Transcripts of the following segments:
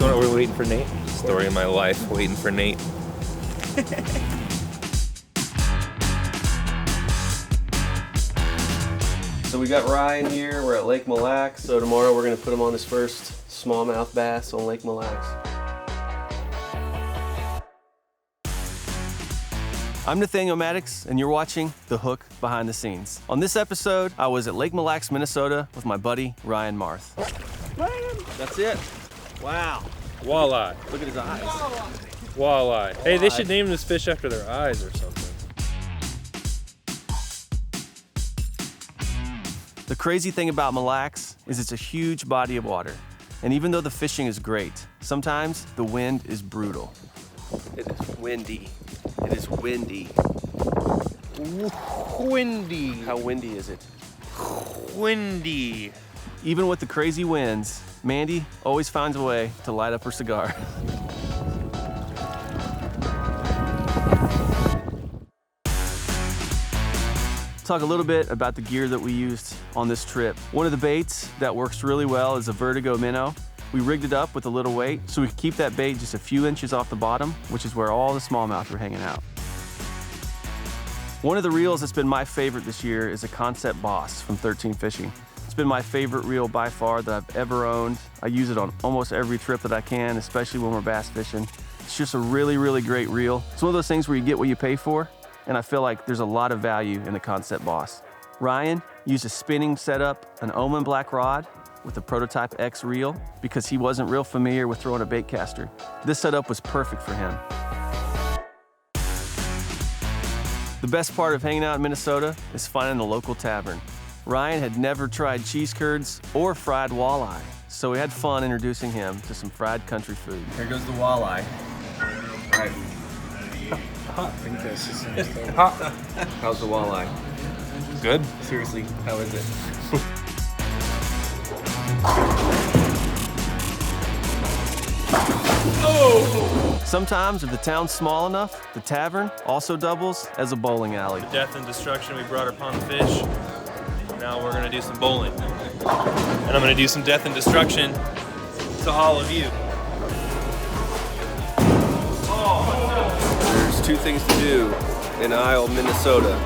Are we waiting for Nate? Story of my life, waiting for Nate. So we got Ryan here, we're at Lake Mille Lacs. So tomorrow we're gonna put him on his first smallmouth bass on Lake Mille Lacs. I'm Nathaniel and you're watching The Hook Behind the Scenes. On this episode, I was at Lake Mille Lacs, Minnesota with my buddy, Ryan Marth. Ryan! That's it. Wow. Walleye. Look at his eyes. Walleye. Hey, they should name this fish after their eyes or something. The crazy thing about Mille Lacs is it's a huge body of water. And even though the fishing is great, sometimes the wind is brutal. It is windy. It is windy. Windy. How windy is it? Windy. Even with the crazy winds, Mandy always finds a way to light up her cigar. Talk a little bit about the gear that we used on this trip. One of the baits that works really well is a Vertigo minnow. We rigged it up with a little weight so we could keep that bait just a few inches off the bottom, which is where all the smallmouth were hanging out. One of the reels that's been my favorite this year is a Concept Boss from 13 Fishing. It's been my favorite reel by far that I've ever owned. I use it on almost every trip that I can, especially when we're bass fishing. It's just a really, really great reel. It's one of those things where you get what you pay for, and I feel like there's a lot of value in the Concept Boss. Ryan used a spinning setup, an Omen black rod, with a Prototype X reel because he wasn't real familiar with throwing a bait caster. This setup was perfect for him. The best part of hanging out in Minnesota is finding a local tavern. Ryan had never tried cheese curds or fried walleye, so we had fun introducing him to some fried country food. Here goes the walleye. All right. I think this is How's the walleye? good. Seriously, how is it? Oh! Sometimes, if the town's small enough, the tavern also doubles as a bowling alley. Death and destruction, we brought upon the fish. Now we're gonna do some bowling. And I'm gonna do some death and destruction to all of you. There's two things to do in Isle, Minnesota.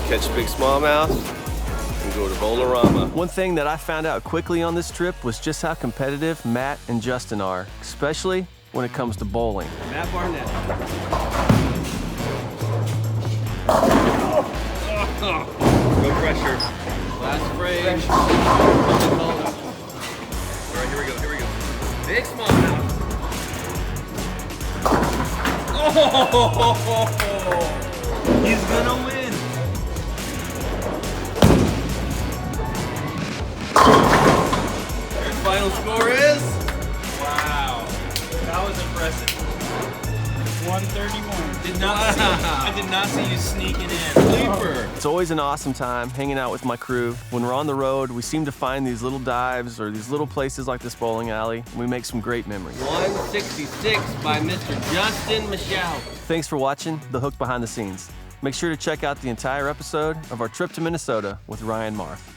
Catch big smallmouth and go to Bowl-O-Rama. One thing that I found out quickly on this trip was just how competitive Matt and Justin are, especially when it comes to bowling. Matt Barnett. No pressure. Last frame. All right, here we go. Big smallmouth. Oh! He's gonna win. Your final score is? Wow, that was impressive. 131. I did not see you sneaking in. Leaper. It's always an awesome time hanging out with my crew. When we're on the road, we seem to find these little dives or these little places like this bowling alley, and we make some great memories. 166 by Mr. Justin Michelle. Thanks for watching The Hook Behind the Scenes. Make sure to check out the entire episode of our trip to Minnesota with Ryan Marth.